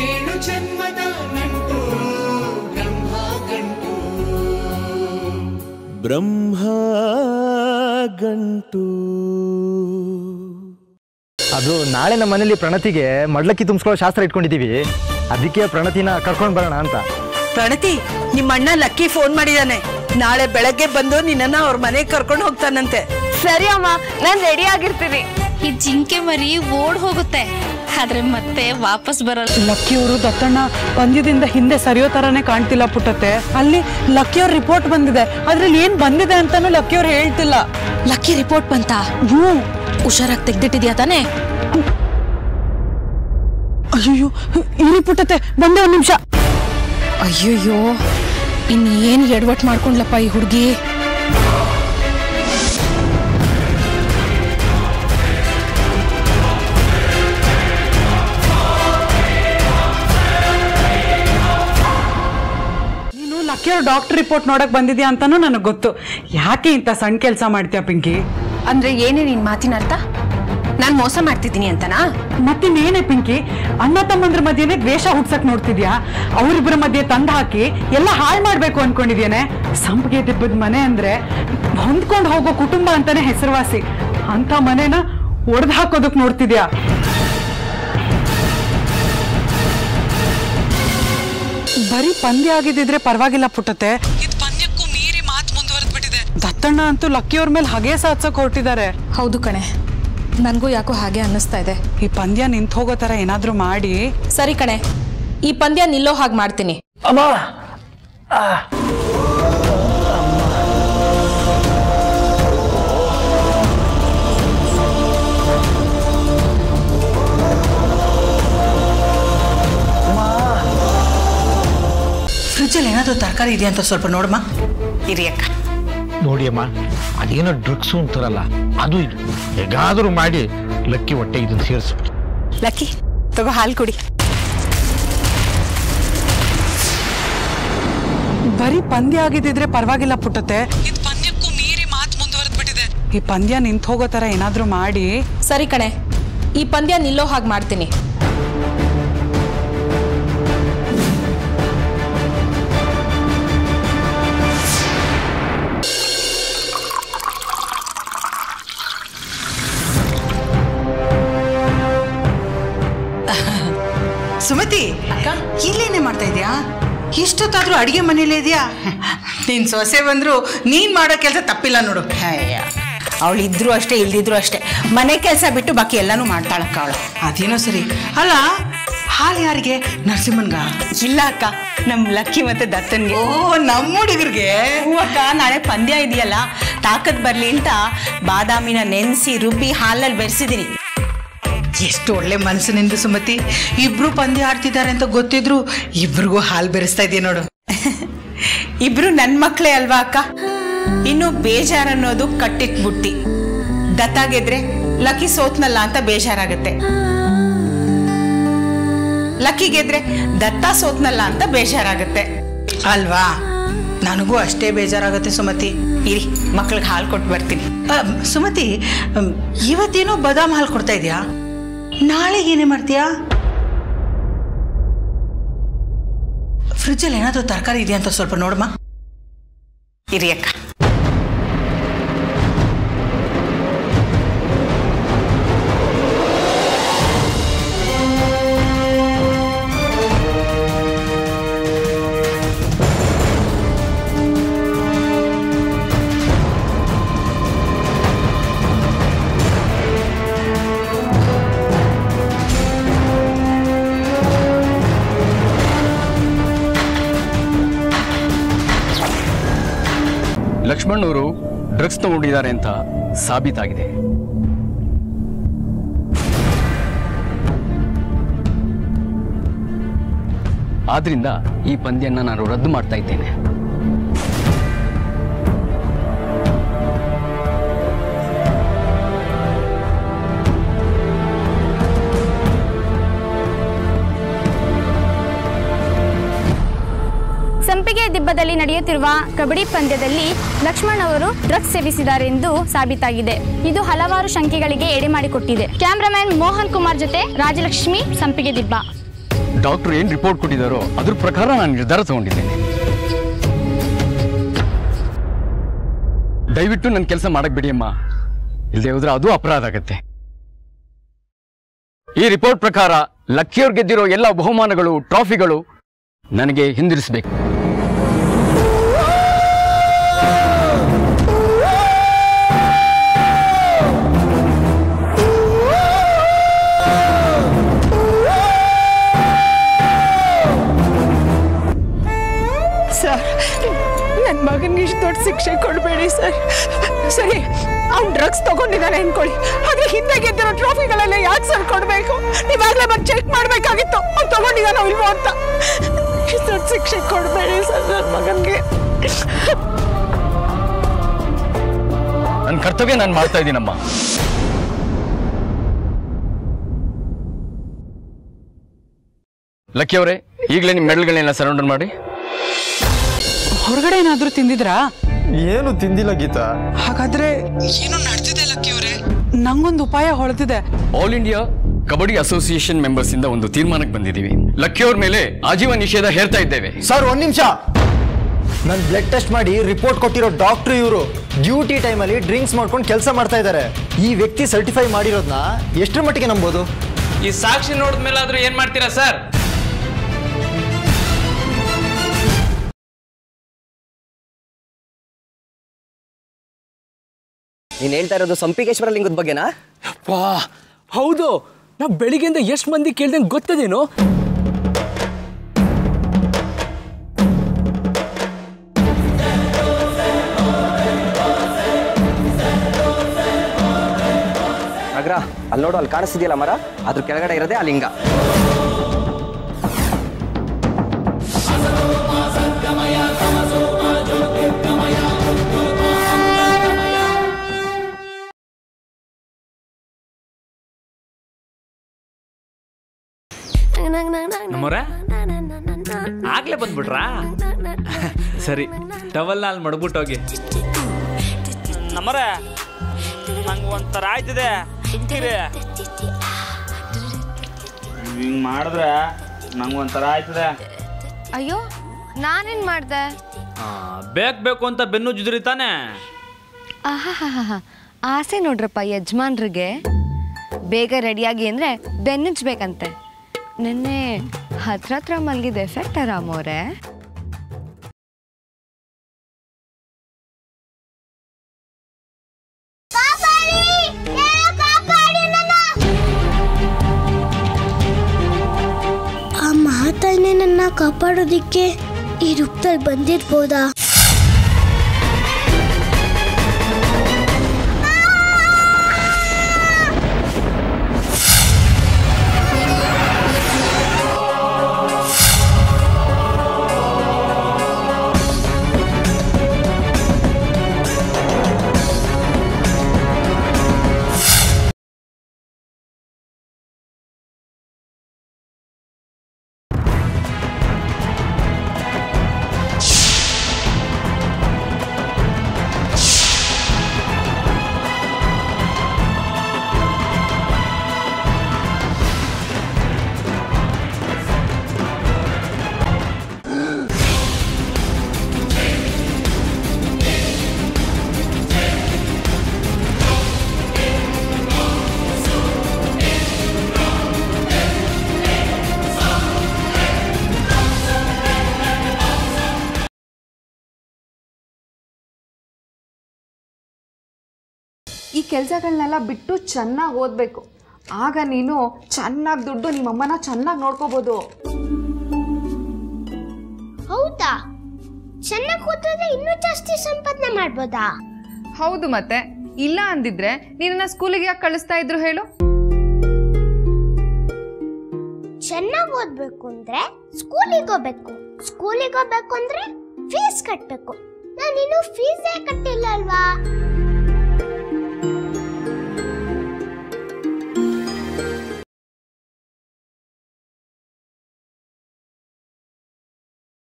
ಏಳು ಜನ್ಮದ ನಂಟು ಬ್ರಹ್ಮ ಗಂಟು ಬ್ರಹ್ಮ ಗಂಟು. ಅದು ನಾಳೆ ನಮ್ಮ ಮನೇಲಿ ಪ್ರಣತಿಗೆ ಮಡ್ಲಕ್ಕಿ ತುಂಬಿಸ್ಕೊಳ್ಳೋ ಶಾಸ್ತ್ರ ಇಟ್ಕೊಂಡಿದ್ದೀವಿ. ಅದಕ್ಕೆ ಪ್ರಣತಿನ ಕರ್ಕೊಂಡು ಬರೋಣ ಅಂತ. ಪ್ರಣತಿ, ನಿಮ್ಮ ಅಣ್ಣ ಲಕ್ಕಿ ಫೋನ್ ಮಾಡಿದಾನೆ. ನಾಳೆ ಬೆಳಗ್ಗೆ ಬಂದು ನಿನ್ನನ್ನ ಅವ್ರ ಮನೆಗೆ ಕರ್ಕೊಂಡು ಹೋಗ್ತಾನಂತೆ. ಸರಿ ಅಮ್ಮ, ನಾನು ರೆಡಿ ಆಗಿರ್ತೀನಿ. ಈ ಜಿಂಕೆ ಮರಿ ಓಡ್ ಹೋಗುತ್ತೆ, ಆದ್ರೆ ಮತ್ತೆ ವಾಪಸ್ ಬರಲ್ಲ. ಲಕ್ಕಿಯವರು ದತ್ತಣ್ಣ ಪಂದ್ಯದಿಂದ ಹಿಂದೆ ಸರಿಯೋ ತರಾನೇ ಕಾಣ್ತಿಲ್ಲ ಪುಟ್ಟತ್ತೆ. ಅಲ್ಲಿ ಲಕ್ಕಿಯವ್ರ ರಿಪೋರ್ಟ್ ಬಂದಿದೆ, ಅದ್ರಲ್ಲಿ ಏನ್ ಬಂದಿದೆ ಅಂತಾನು ಲಕ್ಕಿಯವ್ರು ಹೇಳ್ತಿಲ್ಲ. ಲಕ್ಕಿ ರಿಪೋರ್ಟ್ ಬಂತ? ಹುಷಾರಾಗಿ ತೆಗ್ದಿಟ್ಟಿದ್ಯಾ ತಾನೆ? ಅಯ್ಯೋ ಇರಿ ಪುಟ್ಟತ್ತೆ, ಬಂದೆ ಒಂದ್ ನಿಮಿಷ. ಅಯ್ಯೋಯ್ಯೋ, ಇನ್ನೇನ್ ಎಡವಟ್ ಮಾಡ್ಕೊಂಡ್ಲಪ್ಪ ಈ ಹುಡುಗಿ. ನೀನು ಲಕ್ಕಿಯವ್ರ ಡಾಕ್ಟರ್ ರಿಪೋರ್ಟ್ ನೋಡಕ್ ಬಂದಿದ್ಯಾ ಅಂತಾನು ನನಗ್ ಗೊತ್ತು. ಯಾಕೆ ಇಂತ ಸಣ್ಣ ಕೆಲಸ ಮಾಡ್ತೀಯ ಪಿಂಕಿ? ಅಂದ್ರೆ ಏನೇ ನಿನ್ ಮಾತಿನ ಅರ್ಥ? ನಾನ್ ಮೋಸ ಮಾಡ್ತಿದ್ದೀನಿ ಅಂತನಾ? ಮತ್ತಿನ್ನೇನೆ ಪಿಂಕಿ, ಅಣ್ಣ ತಮ್ಮಂದ್ರ ಮಧ್ಯೆನೆ ದ್ವೇಷ ಹುಡ್ಸಕ್ ನೋಡ್ತಿದ್ಯಾ? ಅವರಿಬ್ಬರ ಮಧ್ಯೆ ತಂದು ಹಾಕಿ ಎಲ್ಲ ಹಾಳು ಮಾಡ್ಬೇಕು ಅನ್ಕೊಂಡಿದ್ಯೇನೆ? ಸಂಪಿಗೆ ದಿಬ್ಬದ ಮನೆ ಅಂದ್ರೆ ಹೊಂದ್ಕೊಂಡು ಹೋಗೋ ಕುಟುಂಬ ಅಂತಾನೆ ಹೆಸರುವಾಸಿ. ಅಂತ ಮನೆನ ಒಡೆದು ಹಾಕೋದಕ್ ನೋಡ್ತಿದ್ಯಾ? ಬರೀ ಪಂದ್ಯ ಆಗಿದ್ದಿದ್ರೆ ಪರವಾಗಿಲ್ಲ ಪುಟ್ಟತೆ, ಇದು ಪಂದ್ಯಕ್ಕೂ ಮೀರಿ ಮಾತು ಮುಂದುವರೆದ್ಬಿಟ್ಟಿದೆ. ದತ್ತಣ್ಣ ಅಂತೂ ಲಕ್ಕಿಯವ್ರ ಮೇಲೆ ಹಾಗೆ ಸಾಧ್ಸಕ್ ಹೊರಟಿದ್ದಾರೆ. ಹೌದು ಕಣೆ, ನನ್ಗೂ ಯಾಕೋ ಹಾಗೆ ಅನ್ನಿಸ್ತಾ ಇದೆ. ಈ ಪಂದ್ಯ ನಿಂತ ಹೋಗೋ ತರ ಏನಾದ್ರೂ ಮಾಡಿ. ಸರಿ ಕಣೆ, ಈ ಪಂದ್ಯ ನಿಲ್ಲೋ ಹಾಗೆ ಮಾಡ್ತೀನಿ. ಅಮ್ಮ, ಫ್ರಿಜ್ಜಲ್ಲಿ ಏನಾದರೂ ತರಕಾರಿ ಇದೆಯಾ ಅಂತ ಸ್ವಲ್ಪ ನೋಡಮ್ಮ. ಇರಿ ಅಕ್ಕ. ನೋಡಿ ಅಮ್ಮ, ಅದೇನೋ ಡ್ರಗ್ಸು ಅಂತಾರಲ್ಲ, ಅದು ಇದು ಹೇಗಾದರೂ ಮಾಡಿ ಲಕ್ಕಿ ಹೊಟ್ಟೆ ಇದನ್ನು ಸೇರಿಸ್ಬಿಟ್ಟು. ಲಕ್ಕಿ ತಗೋ, ಹಾಲು ಕುಡಿ. ಬರೀ ಪಂದ್ಯ ಆಗಿದ್ದಿದ್ರೆ ಪರವಾಗಿಲ್ಲ ಪುಟ್ಟತೆ, ಇದು ಪಂದ್ಯಕ್ಕೂ ಮೀರಿ ಮಾತು ಮುಂದುವರೆದ್ಬಿಟ್ಟಿದೆ. ಈ ಪಂದ್ಯ ನಿಂತ ಹೋಗೋ ತರ ಏನಾದ್ರೂ ಮಾಡಿ. ಸರಿ ಕಣೆ, ಈ ಪಂದ್ಯ ನಿಲ್ಲೋ ಹಾಗೆ ಮಾಡ್ತೀನಿ. ಸುಮತಿ, ಇಲ್ಲೇನೆ ಮಾಡ್ತಾ ಇದೆಯಾ? ಇಷ್ಟೊತ್ತಾದ್ರೂ ಅಡಿಗೆ ಮನೇಲೇ ಇದೆಯಾ? ನಿನ್ ಸೊಸೆ ಬಂದ್ರು ನೀನ್ ಮಾಡೋ ಕೆಲಸ ತಪ್ಪಿಲ್ಲ ನೋಡು. ಅವಳು ಇದ್ರು ಅಷ್ಟೇ, ಇಲ್ದಿದ್ರು ಅಷ್ಟೇ, ಮನೆ ಕೆಲಸ ಬಿಟ್ಟು ಬಾಕಿ ಎಲ್ಲಾನು ಮಾಡ್ತಾಳಕ್ಕ ಅವಳು. ಅದೇನೋ ಸರಿ. ಅಲ್ಲ, ಹಾಲು ಯಾರಿಗೆ? ನರಸಿಂಹನ್ಗ? ಇಲ್ಲ ಅಕ್ಕ, ನಮ್ ಲಕ್ಕಿ ಮತ್ತೆ ದತ್ತನ್ಗೆ. ಓ, ನಮ್ಮ ಹುಡುಗರಿಗೆ. ಅಕ್ಕ, ನಾಳೆ ಪಂದ್ಯ ಇದೆಯಲ್ಲ, ತಾಕತ್ ಬರ್ಲಿ ಅಂತ ಬಾದಾಮಿನ ನೆನೆಸಿ ರುಬ್ಬಿ ಹಾಲಲ್ಲಿ ಬೆರೆಸಿದೀನಿ. ಎಷ್ಟು ಒಳ್ಳೆ ಮನಸ್ಸು ನಿಂದು ಸುಮತಿ. ಇಬ್ರು ಪಂದ್ಯ ಆಡ್ತಿದ್ದಾರೆ ಅಂತ ಗೊತ್ತಿದ್ರು ಇಬ್ರಿಗೂ ಹಾಲು ಬೆರೆಸ್ತಾ ಇದೆಯಾ ನೋಡು. ಇಬ್ರು ನನ್ ಮಕ್ಳೇ ಅಲ್ವಾ ಅಕ್ಕ? ಇನ್ನು ಬೇಜಾರನ್ನೋದು ಕಟ್ಟಿಟ್ ಬುಟ್ಟಿ. ದತ್ತ ಗೆದ್ರೆ ಲಕ್ಕಿ ಸೋತ್ನಲ್ಲ ಅಂತ ಬೇಜಾರಾಗತ್ತೆ, ಲಕ್ಕಿ ಗೆದ್ರೆ ದತ್ತ ಸೋತ್ನಲ್ಲ ಅಂತ ಬೇಜಾರಾಗತ್ತೆ ಅಲ್ವಾ? ನನಗೂ ಅಷ್ಟೇ ಬೇಜಾರಾಗತ್ತೆ ಸುಮತಿ. ಇರಿ, ಮಕ್ಳಿಗೆ ಹಾಲು ಕೊಟ್ಟು ಬರ್ತೀನಿ. ಸುಮತಿ, ಇವತ್ತೇನೋ ಬಾದಾಮ್ ಹಾಲು ಕೊಡ್ತಾ ಇದೆಯಾ? ನಾಳೆಗೆ ಏನೇ ಮಾಡ್ತೀಯಾ? ಫ್ರಿಜ್ಜಲ್ಲಿ ಏನಾದರೂ ತರಕಾರಿ ಇದೆಯಾ ಅಂತ ಸ್ವಲ್ಪ ನೋಡಮ್ಮ. ಇರಿ ಅಕ್ಕ. ಲಕ್ಷ್ಮಣ್ ಅವರು ಡ್ರಗ್ಸ್ ತಗೊಂಡಿದ್ದಾರೆ ಅಂತ ಸಾಬೀತಾಗಿದೆ. ಆದ್ರಿಂದ ಈ ಪಂದ್ಯನ ನಾನು ರದ್ದು ಮಾಡ್ತಾ ಇದ್ದೇನೆ. ಸಂಪಿಗೆ ದಿಬ್ಬದಲ್ಲಿ ನಡೆಯುತ್ತಿರುವ ಕಬಡ್ಡಿ ಪಂದ್ಯದಲ್ಲಿ ಲಕ್ಷ್ಮಣ್ ಅವರು ಡ್ರಗ್ಸ್ ಸೇವಿಸಿದ್ದಾರೆ ಎಂದು ಸಾಬೀತಾಗಿದೆ. ಇದು ಹಲವಾರು ಶಂಕೆಗಳಿಗೆ ಎಡೆ ಮಾಡಿಕೊಟ್ಟಿದೆ. ಕ್ಯಾಮ್ರಾಮನ್ ಮೋಹನ್ ಕುಮಾರ್ ಜೊತೆ ರಾಜಲಕ್ಷ್ಮಿ, ಸಂಪಿಗೆ ದಿಬ್ಬ. ಡಾಕ್ಟರ್ ಏನು ರಿಪೋರ್ಟ್ ಕೊಟ್ಟಿದ್ದಾರೋ ಅದ್ರ ಪ್ರಕಾರ ನಾನು ನಿರ್ಧಾರ ತಗೊಂಡಿದ್ದೇನೆ. ದಯವಿಟ್ಟು ನನ್ನ ಕೆಲಸ ಮಾಡಕ್ ಬಿಡಿ ಅಮ್ಮ, ಇಲ್ಲದೆ ಹೋದ್ರೆ ಅದು ಅಪರಾಧ ಆಗತ್ತೆ. ಈ ರಿಪೋರ್ಟ್ ಪ್ರಕಾರ ಲಕ್ಕಿಯವ್ರು ಗೆದ್ದಿರೋ ಎಲ್ಲ ಬಹುಮಾನಗಳು, ಟ್ರಾಫಿಗಳು ನನಗೆ ಹಿಂದಿರಿಸಬೇಕು. ಸರ್, ನನ್ನ ಮಗನಿಗೆ ಇಷ್ಟು ದೊಡ್ಡ ಶಿಕ್ಷೆ ಕೊಡಬೇಡಿ ಸರ್. ಸರಿ, ಅವ್ನು ಡ್ರಗ್ಸ್ ತಗೊಂಡಿದ್ದಾನೆ ಅನ್ಕೊಳ್ಳಿ, ಆದ್ರೆ ಹಿಂದೆ ಗೆದ್ದಿರೋ ಟ್ರಾಫಿಗಳೆಲ್ಲ ಯಾಕೆ ಸರ್ ಕೊಡಬೇಕು? ನೀವಾಗಲೇ ಬಂದು ಚೆಕ್ ಮಾಡಬೇಕಾಗಿತ್ತು ಅವ್ನು ತಗೊಂಡಿದ್ದಾನೋ ಇಲ್ವೋ ಅಂತ. ಇಷ್ಟು ದೊಡ್ಡ ಶಿಕ್ಷೆ ಕೊಡಬೇಡಿ ಸರ್ ನನ್ನ ಮಗನಿಗೆ. ನನ್ನ ಕರ್ತವ್ಯ ನಾನು ಮಾಡ್ತಾ ಇದ್ದೀನಮ್ಮ. ಲಕ್ಕಿ ಅವರೇ, ಈಗಲೇ ನಿಮ್ಮ ಮೆಡಲ್ಗಳನ್ನೆಲ್ಲ ಸರೆಂಡರ್ ಮಾಡಿ. ಹೊರಗಡೆ ಏನಾದ್ರೂ ತಿಂದಿದ್ರಾ? ಏನು ತಿಂದಿಲ್ಲ ಗೀತಾ. ಹಾಗಾದ್ರೆ ಏನು ನಡೆದಿದೆ ಲಕ್ಕಿ ಅವರೇ? ನಂಗೊಂದು ಉಪಾಯ ಹೊಳೆದಿದೆ. All India kabaddi association members ಇಂದ ಒಂದು ತೀರ್ಮಾನಕ್ಕೆ ಬಂದಿದ್ದೀವಿ. ಲಕ್ಕಿ ಅವ್ರ ಮೇಲೆ ಆಜೀವನ ನಿಷೇಧ ಹೇರ್ತಾ ಇದ್ದೇವೆ. ಸರ್, ಒಂದ್ ನಿಮಿಷ. ನಾನು ಬ್ಲಡ್ ಟೆಸ್ಟ್ ಮಾಡಿ ರಿಪೋರ್ಟ್ ಕೊಟ್ಟಿರೋ ಡಾಕ್ಟರ್ ಇವರು ಡ್ಯೂಟಿ ಟೈಮಲ್ಲಿ ಡ್ರಿಂಕ್ಸ್ ಮಾಡ್ಕೊಂಡು ಕೆಲಸ ಮಾಡ್ತಾ ಇದ್ದಾರೆ. ಈ ವ್ಯಕ್ತಿ ಸರ್ಟಿಫೈ ಮಾಡಿರೋದನ್ನ ಎಷ್ಟರ ಮಟ್ಟಿಗೆ ನಂಬೋದು? ಈ ಸಾಕ್ಷಿ ನೋಡಿದ್ಮೇಲೆ ಆದ್ರೂ ಏನ್ ಮಾಡ್ತೀರಾ ಸರ್? ನೀನ್ ಹೇಳ್ತಾ ಇರೋದು ಸಂಪಿಗೇಶ್ವರ ಲಿಂಗದ ಬಗ್ಗೆನಾ? ವಾ, ಹೌದು. ನಾ ಬೆಳಿಗ್ಗೆಯಿಂದ ಎಷ್ಟು ಮಂದಿ ಕೇಳ್ದಂಗೆ ಗೊತ್ತದೇನು? ನಗರ ಅಲ್ಲಿ ನೋಡು, ಅಲ್ಲಿ ಕಾಣಿಸ್ತಿದೆಯಲ್ಲ ಮರ, ಅದ್ರ ಕೆಳಗಡೆ ಇರೋದೇ ಆ ಲಿಂಗ. ನಮ್ಮವ್ರ ಆಗ್ಲೇ ಬಂದ್ಬಿಟ್ರಾ? ಸರಿ, ಟವಲ್ನ ಅಲ್ಲಿ ಮಡ್ಬಿಟ್ಟೋಗಿ. ನಮ್ಮರ ನಂಗೆ ಒಂಥರ ಆಯ್ತಿದೆ, ಸುಮ್ಕಿರಿ. ಹಿಂಗೆ ಮಾಡಿದ್ರೆ ನಂಗೆ ಒಂಥರ ಆಯ್ತದೆ. ಅಯ್ಯೋ, ನಾನೇನ್ ಮಾಡ್ದೆ? ಬೇಕು ಅಂತ ಬೆನ್ನು ಜುದ್ರಿ ತಾನೆ. ಆಹಾ, ಆಸೆ ನೋಡ್ರಪ್ಪ ಯಜಮಾನ್ರಿಗೆ. ಬೇಗ ರೆಡಿಯಾಗಿ ಅಂದ್ರೆ ಬೆನ್ನಿಜ್ಬೇಕಂತೆ. ನಿನ್ನೆ ಹತ್ರ ಮಲ್ಗಿದ ಎಫೆಕ್ಟ್ ರಾಮವ್ರೆ. ಆ ಮಹಾತಾಯಿನೇ ನನ್ನ ಕಾಪಾಡೋದಿಕ್ಕೆ ಈ ರೂಪದಲ್ಲಿ ಬಂದಿರ್ಬೋದಾ? ಈ ಕೆಲಸಗಳನ್ನೆಲ್ಲ ಬಿಟ್ಟು ಚೆನ್ನಾಗಿ ಓದಬೇಕು. ಆಗ ನೀನು ಚೆನ್ನಾಗಿ ದುಡ್ಡು ನಿಮ್ಮಮ್ಮನ ಚೆನ್ನಾಗಿ ನೋಡ್ಕೋಬಹುದು. ಹೌದಾ? ಚೆನ್ನಾಗಿ ಓದಿದ್ರೆ ಇನ್ನೂ ಜಾಸ್ತಿ ಸಂಪಾದನೆ ಮಾಡ್ಬೋದಾ? ಹೌದು, ಮತ್ತೆ ಇಲ್ಲ ಅಂದಿದ್ರೆ ನಿನ್ನ ಸ್ಕೂಲಿಗೆ ಯಾಕೆ ಕಳಿಸ್ತಾ ಇದ್ರು ಹೇಳು? ಚೆನ್ನಾಗಿ ಓದ್ಬೇಕು ಅಂದ್ರೆ ಸ್ಕೂಲಿಗೆ ಹೋಗ್ಬೇಕು. ಸ್ಕೂಲಿಗೆ ಹೋಗ್ಬೇಕು ಅಂದ್ರೆ ಫೀಸ್ ಕಟ್ಟಬೇಕು. ನಾನು ಇನ್ನೂ ಫೀಸೇ ಕಟ್ಟಿಲ್ಲ ಅಲ್ವಾ?